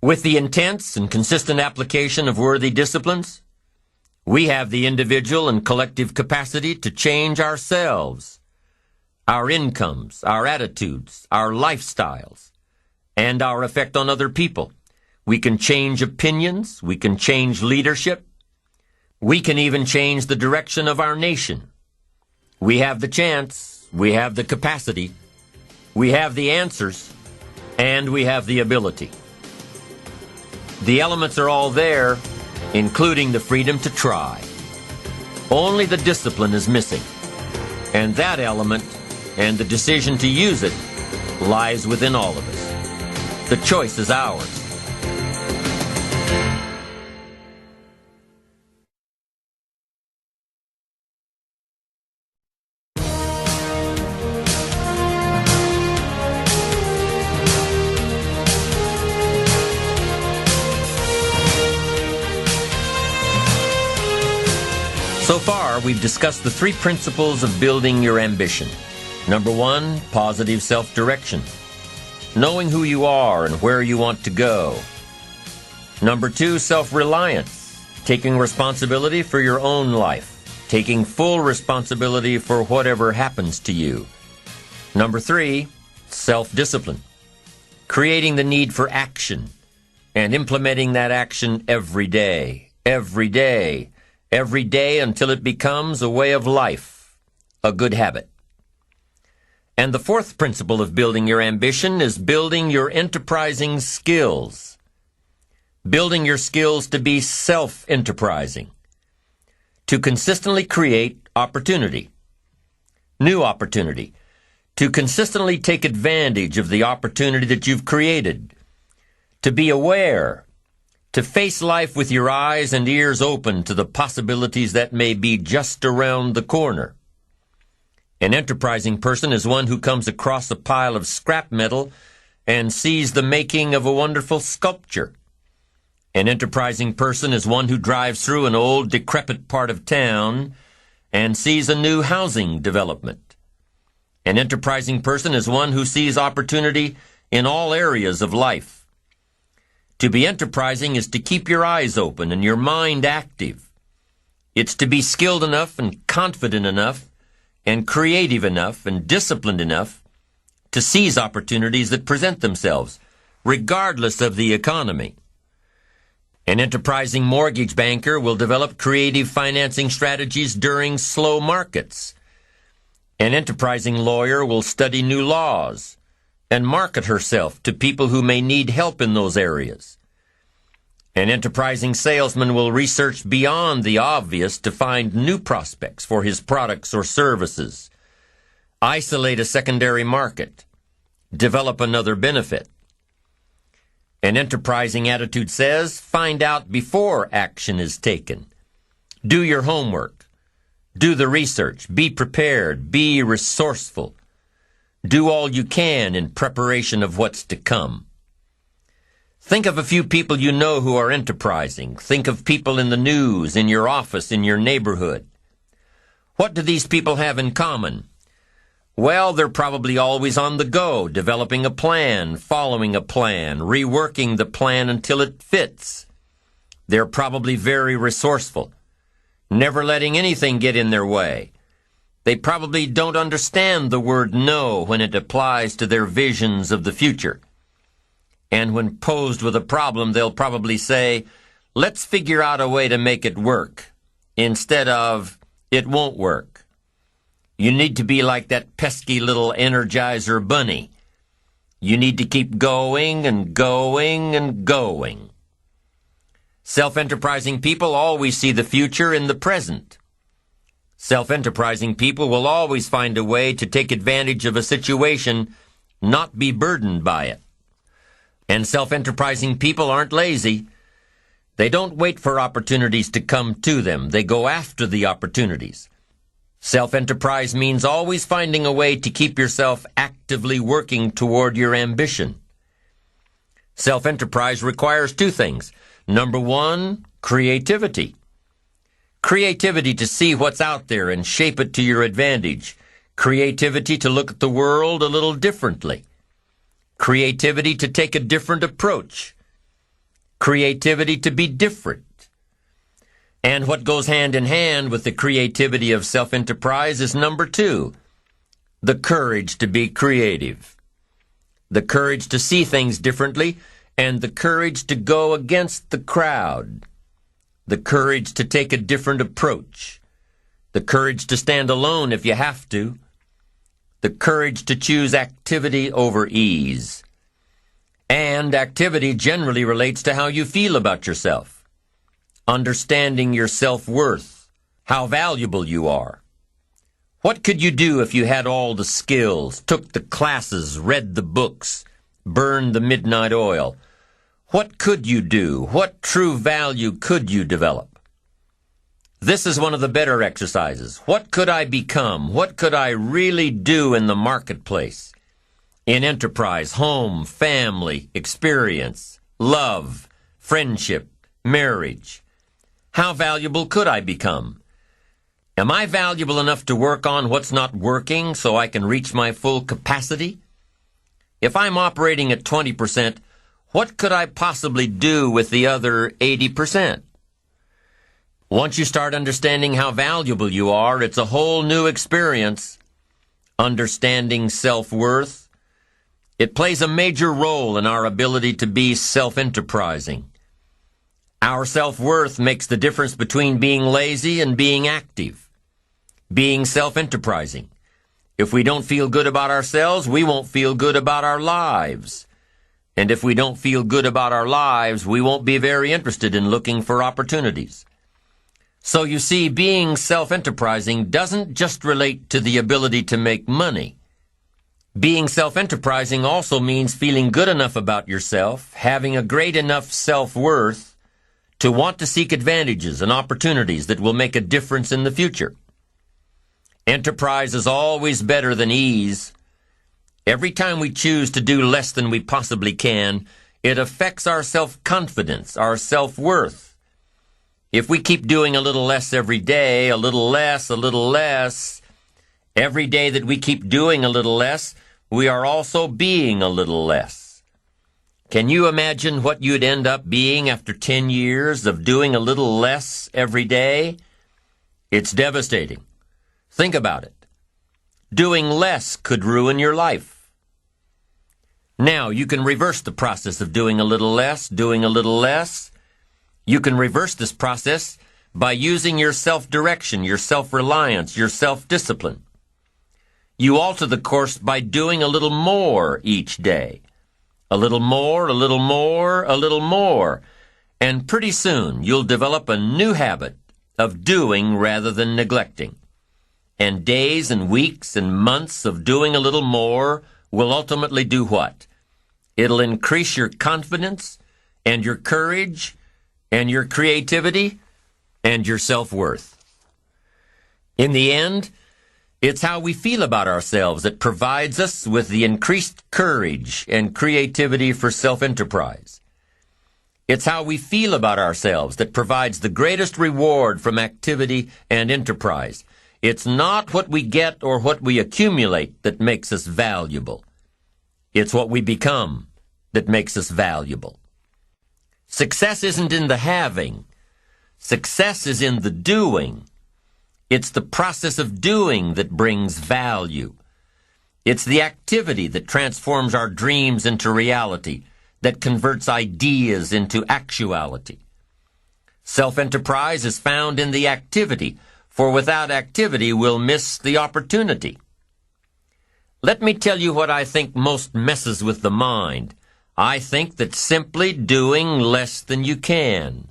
With the intense and consistent application of worthy disciplines, we have the individual and collective capacity to change ourselves, our incomes, our attitudes, our lifestyles, and our effect on other people. We can change opinions, we can change leadership, we can even change the direction of our nation. We have the chance, we have the capacity, we have the answers, and we have the ability. The elements are all there, including the freedom to try. Only the discipline is missing, and that element and the decision to use it lies within all of us. The choice is ours. So far, we've discussed the three principles of building your ambition. Number one, positive self-direction. Knowing who you are and where you want to go. Number two, self-reliance. Taking responsibility for your own life. Taking full responsibility for whatever happens to you. Number three, self-discipline. Creating the need for action and implementing that action every day. Every day. Every day until it becomes a way of life, a good habit. And the fourth principle of building your ambition is building your enterprising skills. Building your skills to be self-enterprising. To consistently create opportunity. New opportunity. To consistently take advantage of the opportunity that you've created. To be aware. To face life with your eyes and ears open to the possibilities that may be just around the corner. An enterprising person is one who comes across a pile of scrap metal and sees the making of a wonderful sculpture. An enterprising person is one who drives through an old, decrepit part of town and sees a new housing development. An enterprising person is one who sees opportunity in all areas of life. To be enterprising is to keep your eyes open and your mind active. It's to be skilled enough and confident enough and creative enough and disciplined enough to seize opportunities that present themselves, regardless of the economy. An enterprising mortgage banker will develop creative financing strategies during slow markets. An enterprising lawyer will study new laws and market herself to people who may need help in those areas. An enterprising salesman will research beyond the obvious to find new prospects for his products or services, isolate a secondary market, develop another benefit. An enterprising attitude says, find out before action is taken. Do your homework. Do the research. Be prepared. Be resourceful. Do all you can in preparation of what's to come. Think of a few people you know who are enterprising. Think of people in the news, in your office, in your neighborhood. What do these people have in common? Well, they're probably always on the go, developing a plan, following a plan, reworking the plan until it fits. They're probably very resourceful, never letting anything get in their way. They probably don't understand the word no when it applies to their visions of the future. And when posed with a problem, they'll probably say, let's figure out a way to make it work, instead of, it won't work. You need to be like that pesky little Energizer bunny. You need to keep going and going and going. Self-enterprising people always see the future in the present. Self-enterprising people will always find a way to take advantage of a situation, not be burdened by it. And self-enterprising people aren't lazy. They don't wait for opportunities to come to them. They go after the opportunities. Self-enterprise means always finding a way to keep yourself actively working toward your ambition. Self-enterprise requires two things. Number one, creativity. Creativity to see what's out there and shape it to your advantage. Creativity to look at the world a little differently. Creativity to take a different approach. creativity to be different. And what goes hand in hand with the creativity of self-enterprise is number 2, the courage to be creative, the courage to see things differently, and the courage to go against the crowd, the courage to take a different approach, the courage to stand alone if you have to, the courage to choose activity over ease. And activity generally relates to how you feel about yourself, understanding your self-worth, how valuable you are. What could you do if you had all the skills, took the classes, read the books, burned the midnight oil? What could you do? What true value could you develop? This is one of the better exercises. What could I become? What could I really do in the marketplace? In enterprise, home, family, experience, love, friendship, marriage. How valuable could I become? Am I valuable enough to work on what's not working so I can reach my full capacity? If I'm operating at 20%, what could I possibly do with the other 80%? Once you start understanding how valuable you are, it's a whole new experience. Understanding self-worth. It plays a major role in our ability to be self-enterprising. Our self-worth makes the difference between being lazy and being active. Being self-enterprising. If we don't feel good about ourselves, we won't feel good about our lives. And if we don't feel good about our lives, we won't be very interested in looking for opportunities. So you see, being self-enterprising doesn't just relate to the ability to make money. Being self-enterprising also means feeling good enough about yourself, having a great enough self-worth to want to seek advantages and opportunities that will make a difference in the future. Enterprise is always better than ease. Every time we choose to do less than we possibly can, it affects our self-confidence, our self-worth. If we keep doing a little less every day, a little less, every day that we keep doing a little less, we are also being a little less. Can you imagine what you'd end up being after 10 years of doing a little less every day? It's devastating. Think about it. Doing less could ruin your life. Now, you can reverse the process of doing a little less. You can reverse this process by using your self-direction, your self-reliance, your self-discipline. You alter the course by doing a little more each day. A little more. And pretty soon you'll develop a new habit of doing rather than neglecting. And days and weeks and months of doing a little more will ultimately do what? It'll increase your confidence and your courage and your creativity and your self-worth. In the end, it's how we feel about ourselves that provides us with the increased courage and creativity for self-enterprise. It's how we feel about ourselves that provides the greatest reward from activity and enterprise. It's not what we get or what we accumulate that makes us valuable. It's what we become that makes us valuable. Success isn't in the having. Success is in the doing. It's the process of doing that brings value. It's the activity that transforms our dreams into reality, that converts ideas into actuality. Self-enterprise is found in the activity, for without activity we'll miss the opportunity. Let me tell you what I think most messes with the mind. I think that simply doing less than you can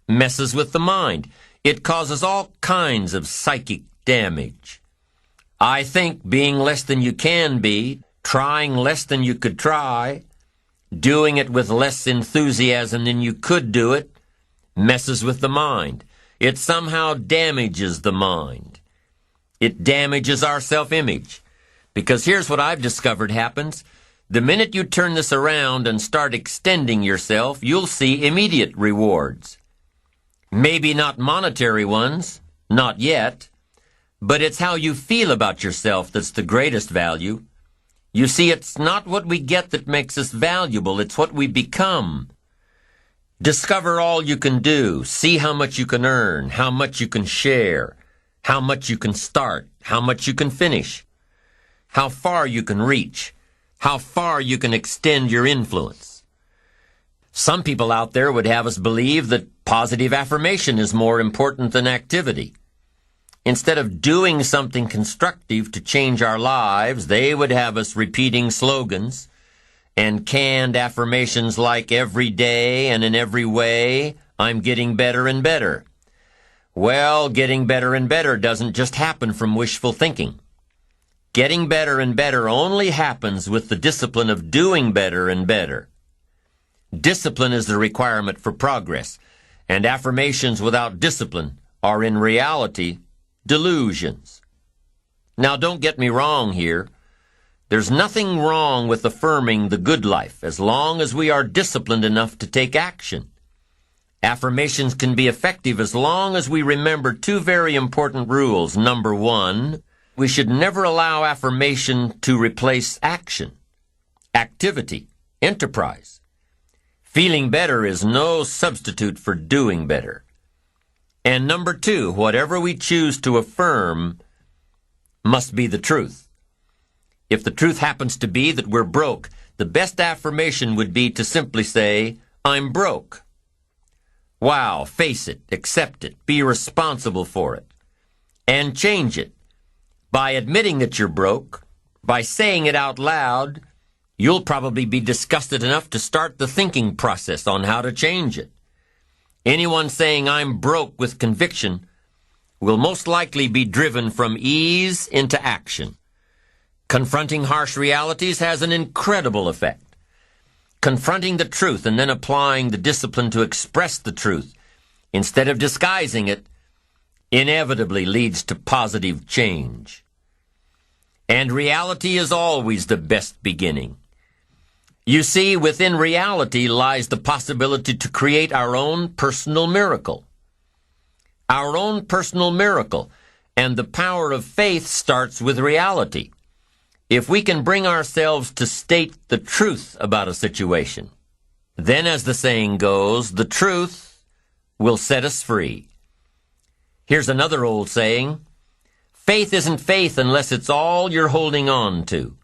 messes with the mind. It causes all kinds of psychic damage. I think being less than you can be, trying less than you could try, doing it with less enthusiasm than you could do it, messes with the mind. It somehow damages the mind. It damages our self-image. Because here's what I've discovered happens. The minute you turn this around and start extending yourself, you'll see immediate rewards. Maybe not monetary ones, not yet, but it's how you feel about yourself that's the greatest value. You see, it's not what we get that makes us valuable, it's what we become. Discover all you can do. See how much you can earn, how much you can share, how much you can start, how much you can finish, how far you can reach, how far you can extend your influence. Some people out there would have us believe that positive affirmation is more important than activity. Instead of doing something constructive to change our lives, they would have us repeating slogans and canned affirmations like every day and in every way, I'm getting better and better. Well, getting better and better doesn't just happen from wishful thinking. Getting better and better only happens with the discipline of doing better and better. Discipline is the requirement for progress, and affirmations without discipline are in reality delusions. Now, don't get me wrong here. There's nothing wrong with affirming the good life as long as we are disciplined enough to take action. Affirmations can be effective as long as we remember two very important rules. Number one, we should never allow affirmation to replace action, activity, enterprise. Feeling better is no substitute for doing better. And number two, whatever we choose to affirm must be the truth. If the truth happens to be that we're broke, the best affirmation would be to simply say, I'm broke. Wow, face it, accept it, be responsible for it, and change it. By admitting that you're broke, by saying it out loud, you'll probably be disgusted enough to start the thinking process on how to change it. Anyone saying I'm broke with conviction will most likely be driven from ease into action. Confronting harsh realities has an incredible effect. Confronting the truth and then applying the discipline to express the truth instead of disguising it inevitably leads to positive change. And reality is always the best beginning. You see, within reality lies the possibility to create our own personal miracle. Our own personal miracle, and the power of faith starts with reality. If we can bring ourselves to state the truth about a situation, then, as the saying goes, the truth will set us free. Here's another old saying, faith isn't faith unless it's all you're holding on to.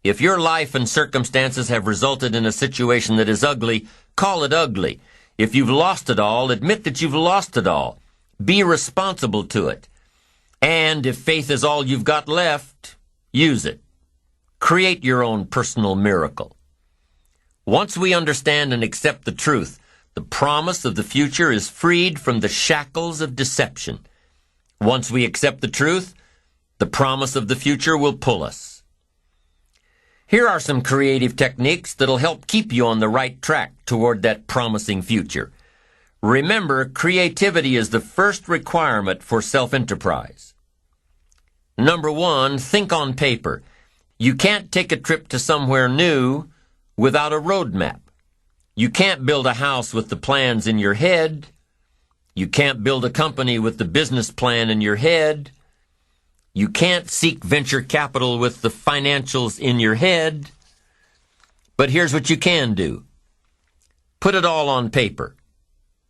If your life and circumstances have resulted in a situation that is ugly, call it ugly. If you've lost it all, admit that you've lost it all. Be responsible to it. And if faith is all you've got left, use it. Create your own personal miracle. Once we understand and accept the truth, the promise of the future is freed from the shackles of deception. Once we accept the truth, the promise of the future will pull us. Here are some creative techniques that'll help keep you on the right track toward that promising future. Remember, creativity is the first requirement for self-enterprise. Number one, think on paper. You can't take a trip to somewhere new without a roadmap. You can't build a house with the plans in your head. You can't build a company with the business plan in your head. You can't seek venture capital with the financials in your head. But here's what you can do. Put it all on paper.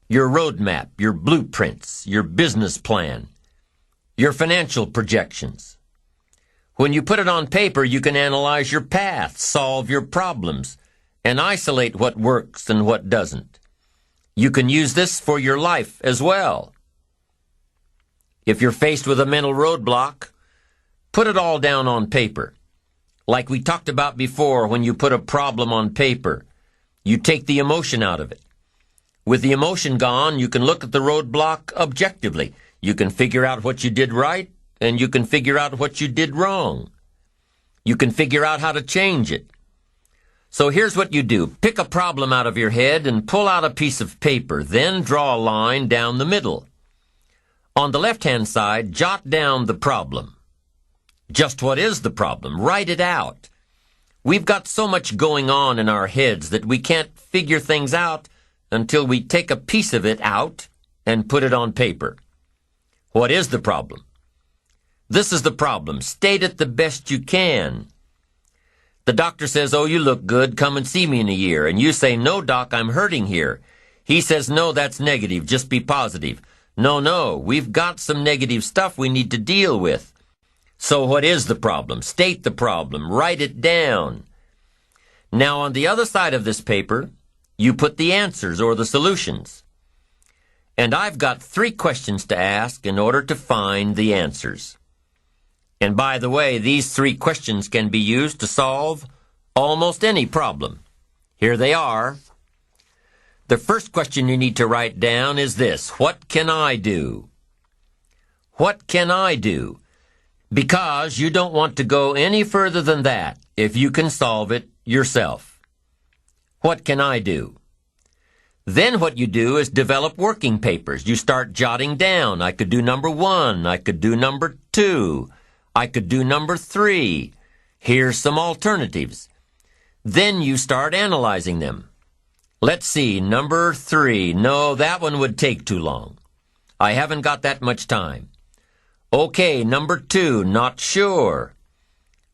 Your roadmap, your blueprints, your business plan, your financial projections. When you put it on paper, you can analyze your path, solve your problems, and isolate what works and what doesn't. You can use this for your life as well. If you're faced with a mental roadblock, put it all down on paper. Like we talked about before, when you put a problem on paper, you take the emotion out of it. With the emotion gone, you can look at the roadblock objectively. You can figure out what you did right, and you can figure out what you did wrong. You can figure out how to change it. So here's what you do. Pick a problem out of your head and pull out a piece of paper. Then draw a line down the middle. On the left-hand side, jot down the problem. Just what is the problem? Write it out. We've got so much going on in our heads that we can't figure things out until we take a piece of it out and put it on paper. What is the problem? This is the problem. State it the best you can. The doctor says, oh, you look good. Come and see me in a year. And you say, no, doc, I'm hurting here. He says, no, that's negative. Just be positive. No, we've got some negative stuff we need to deal with. So what is the problem? State the problem. Write it down. Now, on the other side of this paper, you put the answers or the solutions. And I've got 3 questions to ask in order to find the answers. And by the way, these 3 questions can be used to solve almost any problem. Here they are. The first question you need to write down is this: what can I do? What can I do? Because you don't want to go any further than that if you can solve it yourself. What can I do? Then what you do is develop working papers. You start jotting down. I could do number 1. I could do number 2. I could do number 3. Here's some alternatives. Then you start analyzing them. Let's see, number 3. No, that one would take too long. I haven't got that much time. Okay, number 2, not sure.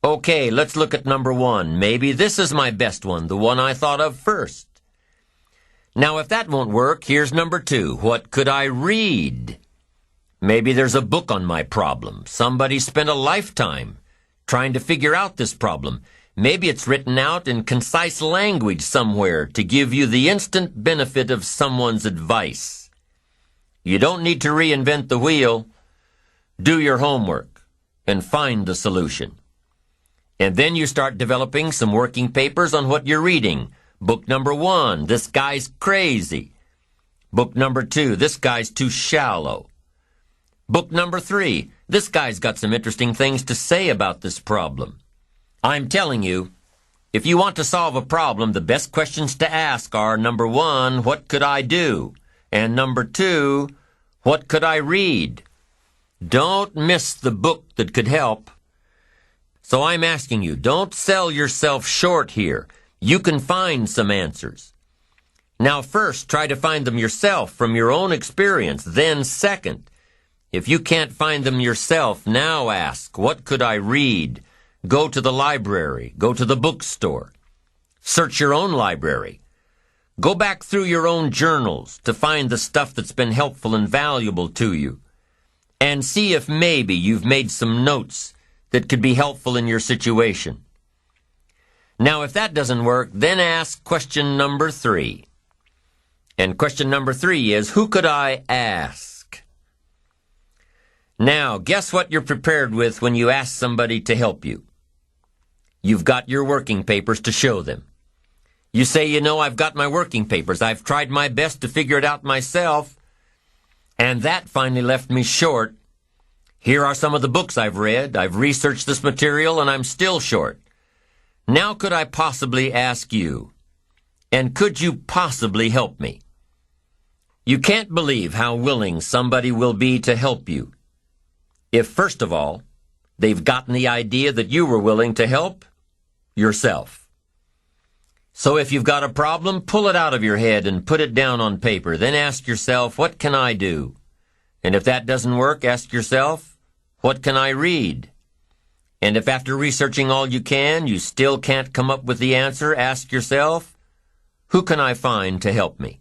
Okay, let's look at number 1. Maybe this is my best one, the one I thought of first. Now, if that won't work, here's number 2. What could I read? Maybe there's a book on my problem. Somebody spent a lifetime trying to figure out this problem. Maybe it's written out in concise language somewhere to give you the instant benefit of someone's advice. You don't need to reinvent the wheel. Do your homework and find the solution. And then you start developing some working papers on what you're reading. Book number 1, this guy's crazy. Book number 2, this guy's too shallow. Book number 3, this guy's got some interesting things to say about this problem. I'm telling you, if you want to solve a problem, the best questions to ask are, number 1, what could I do? And number 2, what could I read? Don't miss the book that could help. So I'm asking you, don't sell yourself short here. You can find some answers. Now first, try to find them yourself from your own experience. Then second, if you can't find them yourself, now ask, what could I read? Go to the library. Go to the bookstore. Search your own library. Go back through your own journals to find the stuff that's been helpful and valuable to you. And see if maybe you've made some notes that could be helpful in your situation. Now, if that doesn't work, then ask question number 3. And question number 3 is, who could I ask? Now, guess what you're prepared with when you ask somebody to help you? You've got your working papers to show them. You say, I've got my working papers. I've tried my best to figure it out myself, and that finally left me short. Here are some of the books I've read. I've researched this material, and I'm still short. Now could I possibly ask you, and could you possibly help me? You can't believe how willing somebody will be to help you if, first of all, they've gotten the idea that you were willing to help yourself. So if you've got a problem, pull it out of your head and put it down on paper. Then ask yourself, what can I do? And if that doesn't work, ask yourself, what can I read? And if after researching all you can, you still can't come up with the answer, ask yourself, who can I find to help me?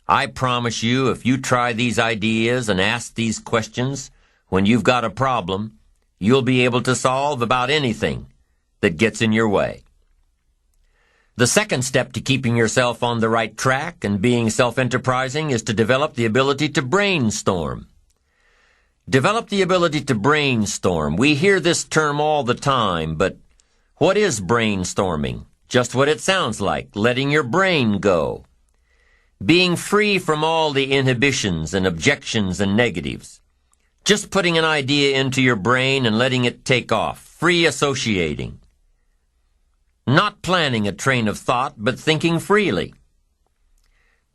I promise you, if you try these ideas and ask these questions, when you've got a problem, you'll be able to solve about anything that gets in your way. The second step to keeping yourself on the right track and being self-enterprising is to develop the ability to brainstorm. Develop the ability to brainstorm. We hear this term all the time, but what is brainstorming? Just what it sounds like, letting your brain go. Being free from all the inhibitions and objections and negatives. Just putting an idea into your brain and letting it take off. Free associating. Not planning a train of thought, but thinking freely.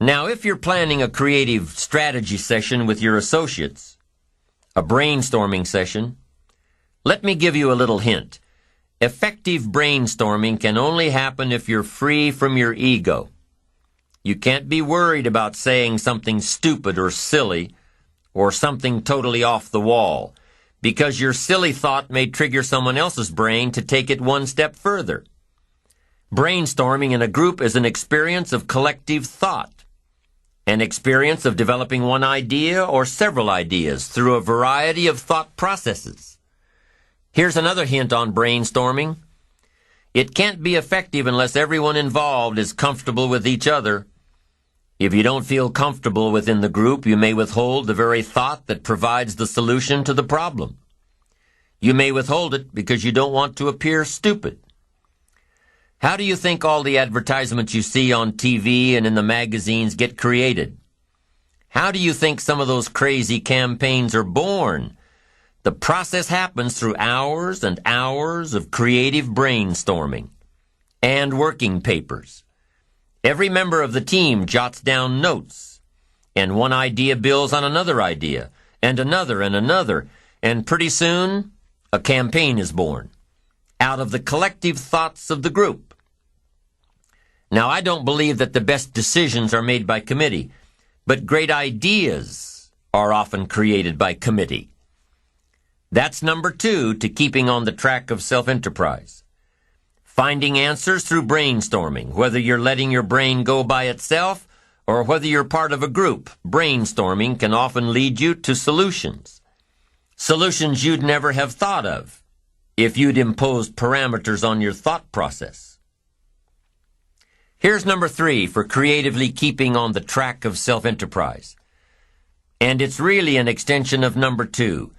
Now, if you're planning a creative strategy session with your associates, a brainstorming session, let me give you a little hint. Effective brainstorming can only happen if you're free from your ego. You can't be worried about saying something stupid or silly or something totally off the wall, because your silly thought may trigger someone else's brain to take it one step further. Brainstorming in a group is an experience of collective thought. an experience of developing one idea or several ideas through a variety of thought processes. Here's another hint on brainstorming. It can't be effective unless everyone involved is comfortable with each other. If you don't feel comfortable within the group, you may withhold the very thought that provides the solution to the problem. You may withhold it because you don't want to appear stupid. How do you think all the advertisements you see on TV and in the magazines get created? How do you think some of those crazy campaigns are born? The process happens through hours and hours of creative brainstorming and working papers. Every member of the team jots down notes, and one idea builds on another idea, and another, and pretty soon a campaign is born out of the collective thoughts of the group. Now, I don't believe that the best decisions are made by committee, but great ideas are often created by committee. That's number 2 to keeping on the track of self-enterprise. Finding answers through brainstorming, whether you're letting your brain go by itself or whether you're part of a group. Brainstorming can often lead you to solutions. Solutions you'd never have thought of if you'd imposed parameters on your thought process. Here's number 3 for creatively keeping on the track of self-enterprise. And it's really an extension of number 2.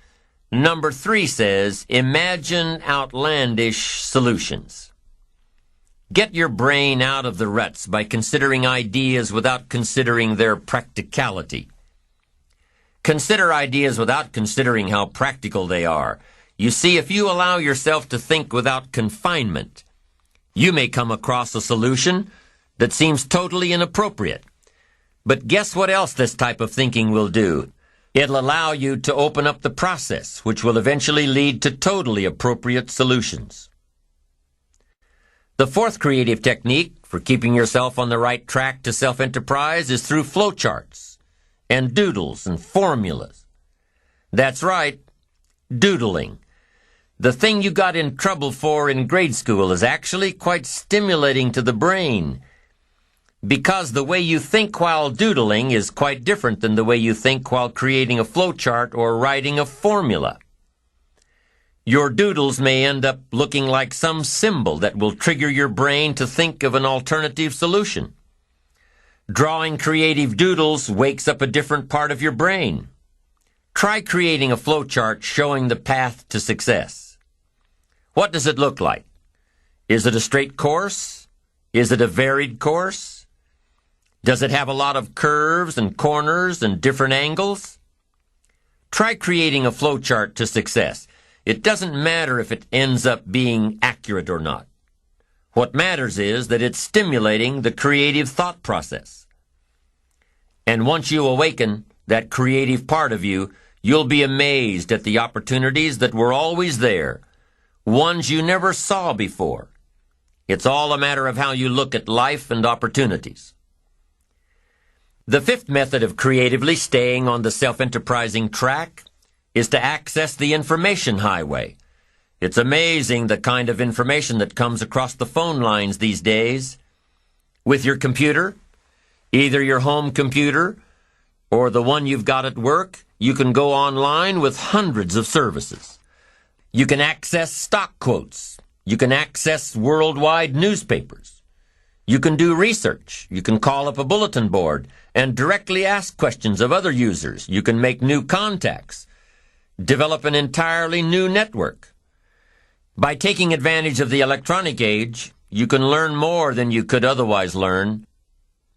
Number 3 says, imagine outlandish solutions. Get your brain out of the ruts by considering ideas without considering their practicality. Consider ideas without considering how practical they are. You see, if you allow yourself to think without confinement, you may come across a solution that seems totally inappropriate. But guess what else this type of thinking will do? It'll allow you to open up the process, which will eventually lead to totally appropriate solutions. The 4th creative technique for keeping yourself on the right track to self-enterprise is through flowcharts and doodles and formulas. That's right, doodling. The thing you got in trouble for in grade school is actually quite stimulating to the brain, because the way you think while doodling is quite different than the way you think while creating a flowchart or writing a formula. Your doodles may end up looking like some symbol that will trigger your brain to think of an alternative solution. Drawing creative doodles wakes up a different part of your brain. Try creating a flowchart showing the path to success. What does it look like? Is it a straight course? Is it a varied course? Does it have a lot of curves and corners and different angles? Try creating a flowchart to success. It doesn't matter if it ends up being accurate or not. What matters is that it's stimulating the creative thought process. And once you awaken that creative part of you, you'll be amazed at the opportunities that were always there, ones you never saw before. It's all a matter of how you look at life and opportunities. The 5th method of creatively staying on the self-enterprising track is to access the information highway. It's amazing the kind of information that comes across the phone lines these days. With your computer, either your home computer or the one you've got at work, you can go online with hundreds of services. You can access stock quotes. You can access worldwide newspapers. You can do research. You can call up a bulletin board and directly ask questions of other users. You can make new contacts, develop an entirely new network. By taking advantage of the electronic age, you can learn more than you could otherwise learn,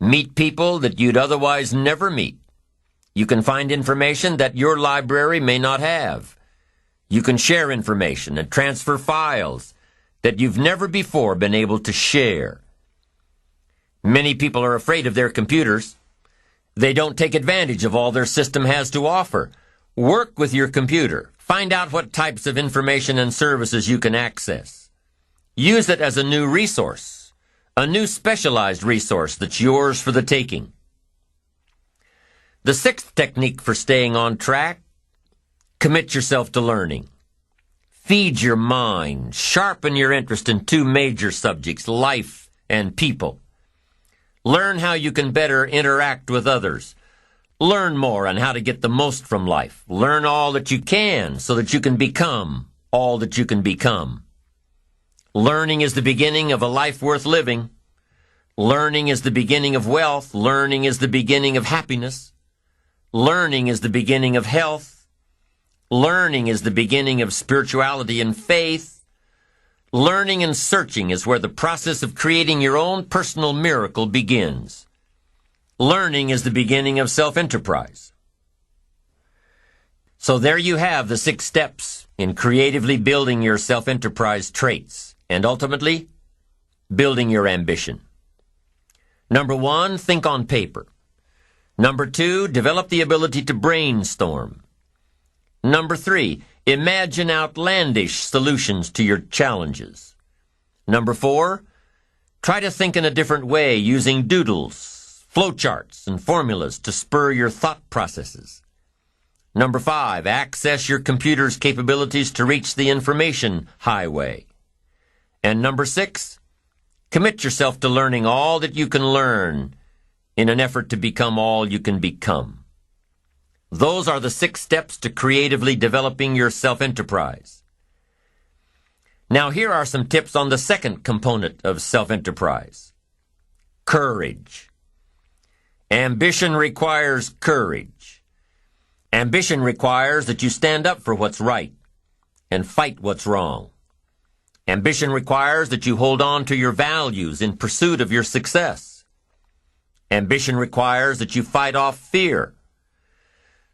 meet people that you'd otherwise never meet. You can find information that your library may not have. You can share information and transfer files that you've never before been able to share. Many people are afraid of their computers. They don't take advantage of all their system has to offer. Work with your computer. Find out what types of information and services you can access. Use it as a new resource, a new specialized resource that's yours for the taking. The 6th technique for staying on track: commit yourself to learning. Feed your mind. Sharpen your interest in 2 major subjects, life and people. Learn how you can better interact with others. Learn more on how to get the most from life. Learn all that you can so that you can become all that you can become. Learning is the beginning of a life worth living. Learning is the beginning of wealth. Learning is the beginning of happiness. Learning is the beginning of health. Learning is the beginning of spirituality and faith. Learning and searching is where the process of creating your own personal miracle begins. Learning is the beginning of self-enterprise. So there you have the 6 steps in creatively building your self-enterprise traits and ultimately building your ambition. Number 1, think on paper. Number 2, develop the ability to brainstorm. Number 3, imagine outlandish solutions to your challenges. Number 4, try to think in a different way using doodles, flowcharts, and formulas to spur your thought processes. Number 5, access your computer's capabilities to reach the information highway. And number 6, commit yourself to learning all that you can learn in an effort to become all you can become. Those are the 6 steps to creatively developing your self-enterprise. Now here are some tips on the second component of self-enterprise. Courage. Ambition requires courage. Ambition requires that you stand up for what's right and fight what's wrong. Ambition requires that you hold on to your values in pursuit of your success. Ambition requires that you fight off fear.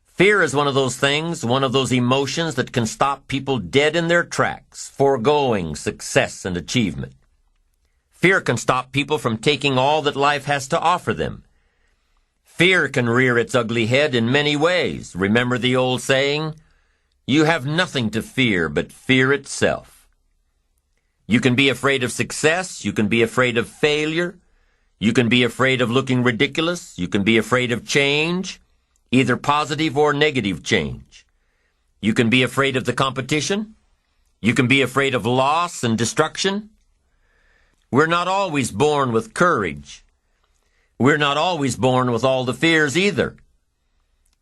Fear is one of those things, one of those emotions that can stop people dead in their tracks, foregoing success and achievement. Fear can stop people from taking all that life has to offer them. Fear can rear its ugly head in many ways. Remember the old saying, "You have nothing to fear but fear itself." You can be afraid of success. You can be afraid of failure. You can be afraid of looking ridiculous. You can be afraid of change, either positive or negative change. You can be afraid of the competition. You can be afraid of loss and destruction. We're not always born with courage. We're not always born with all the fears either.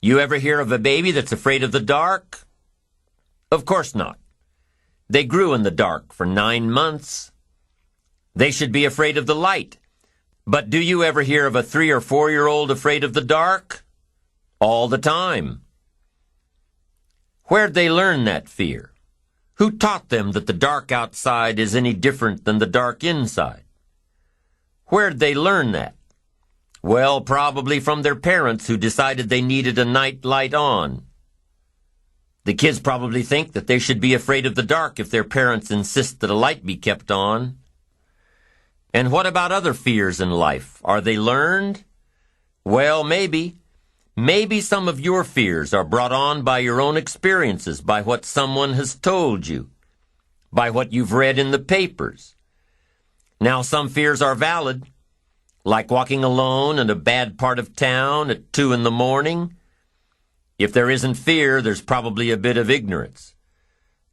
You ever hear of a baby that's afraid of the dark? Of course not. They grew in the dark for 9 months. They should be afraid of the light. But do you ever hear of a 3 or 4-year-old afraid of the dark? All the time. Where'd they learn that fear? Who taught them that the dark outside is any different than the dark inside? Where'd they learn that? Well, probably from their parents who decided they needed a night light on. The kids probably think that they should be afraid of the dark if their parents insist that a light be kept on. And what about other fears in life? Are they learned? Well, maybe. Maybe some of your fears are brought on by your own experiences, by what someone has told you, by what you've read in the papers. Now, some fears are valid, like walking alone in a bad part of town at 2 in the morning. If there isn't fear, there's probably a bit of ignorance.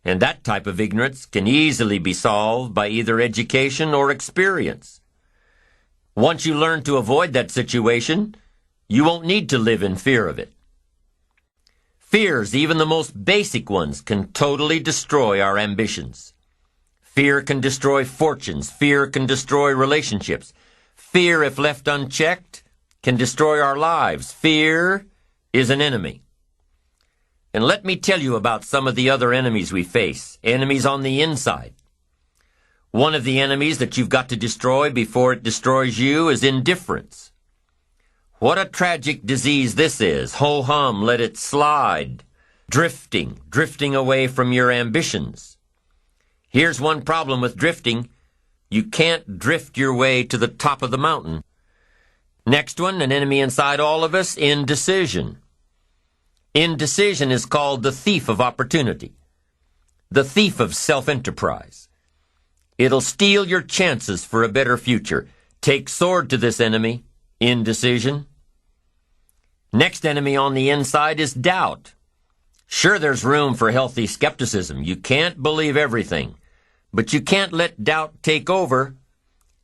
And that type of ignorance can easily be solved by either education or experience. Once you learn to avoid that situation, you won't need to live in fear of it. Fears, even the most basic ones, can totally destroy our ambitions. Fear can destroy fortunes. Fear can destroy relationships. Fear, if left unchecked, can destroy our lives. Fear is an enemy. And let me tell you about some of the other enemies we face, enemies on the inside. One of the enemies that you've got to destroy before it destroys you is indifference. What a tragic disease this is. Ho-hum, let it slide. Drifting away from your ambitions. Here's one problem with drifting. You can't drift your way to the top of the mountain. Next one, an enemy inside all of us, indecision. Indecision is called the thief of opportunity, the thief of self-enterprise. It'll steal your chances for a better future. Take sword to this enemy, indecision. Next enemy on the inside is doubt. Sure, there's room for healthy skepticism. You can't believe everything, but you can't let doubt take over.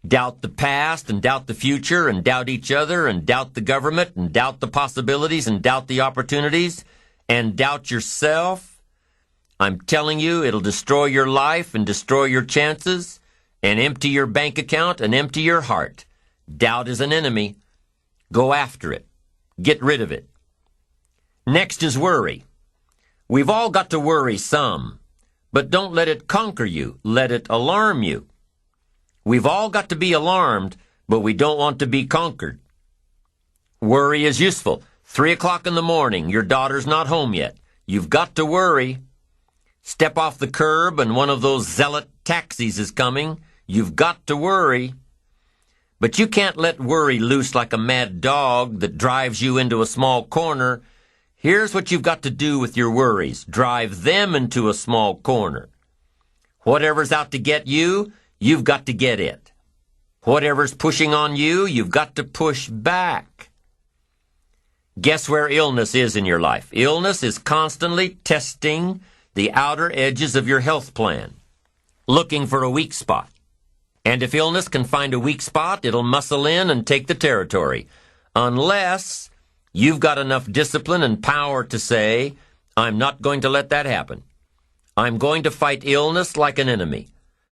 Doubt the past and doubt the future and doubt each other and doubt the government and doubt the possibilities and doubt the opportunities and doubt yourself. I'm telling you, it'll destroy your life and destroy your chances and empty your bank account and empty your heart. Doubt is an enemy. Go after it. Get rid of it. Next is worry. We've all got to worry some, but don't let it conquer you. Let it alarm you. We've all got to be alarmed, but we don't want to be conquered. Worry is useful. 3 o'clock in the morning, your daughter's not home yet. You've got to worry. Step off the curb and one of those zealot taxis is coming. You've got to worry. But you can't let worry loose like a mad dog that drives you into a small corner. Here's what you've got to do with your worries. Drive them into a small corner. Whatever's out to get you, you've got to get it. Whatever's pushing on you, you've got to push back. Guess where illness is in your life? Illness is constantly testing the outer edges of your health plan, looking for a weak spot. And if illness can find a weak spot, it'll muscle in and take the territory. Unless you've got enough discipline and power to say, I'm not going to let that happen. I'm going to fight illness like an enemy.